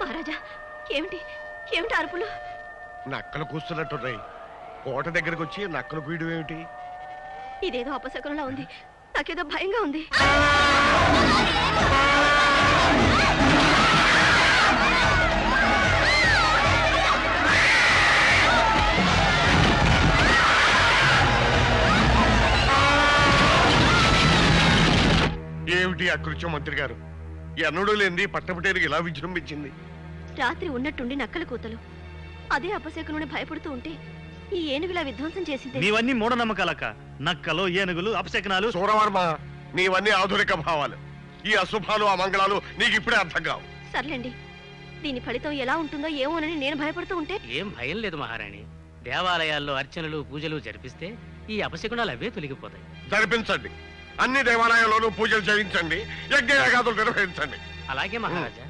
మహారాజా, ఏమిటి ఏమిటి అరుపులు? నక్కలు కూస్తున్నట్టున్నాయి. కోట దగ్గరకు వచ్చి నక్కలు కూయడం ఏమిటి? ఇదేదో అపశకునంలా ఉంది. నాకేదో భయంగా ఉంది. ఏమిటి అకృత్యం మంత్రి గారు? ఎన్నడూ లేనిది పట్టపటేరికి ఇలా విజృంభించింది. రాత్రి ఉన్నట్టుండి నక్కల కూతలు. అదే అపశకునుని భయపడుతూ ఉంటే ఈ ఏనుగులా విధ్వంసం చేసింది. నీవన్నీ మూఢనమ్మకాలక్క. నక్కలు, ఏనుగులు, అపశకనాలు. సూరవర్మ, నీవన్నీ ఆధునిక భావాలు. ఈ అశుభాలు అమంగళాలు నీకు ఇప్పుడే అర్థం కావు. సర్లేండి, దీని ఫలితం ఎలా ఉంటుందో ఏమోనని నేను భయపడుతూ ఉంటే. ఏం భయం లేదు మహారాణి. దేవాలయాల్లో అర్చనలు పూజలు జరిపిస్తే ఈ అపశకునాలు అవే తొలగిపోతాయి. జరిపించండి. అన్ని దేవాలయాల్లోనూ పూజలు చేయించండి, యజ్ఞయాగాదులు నిర్వహించండి. అలాగే మహారాజా.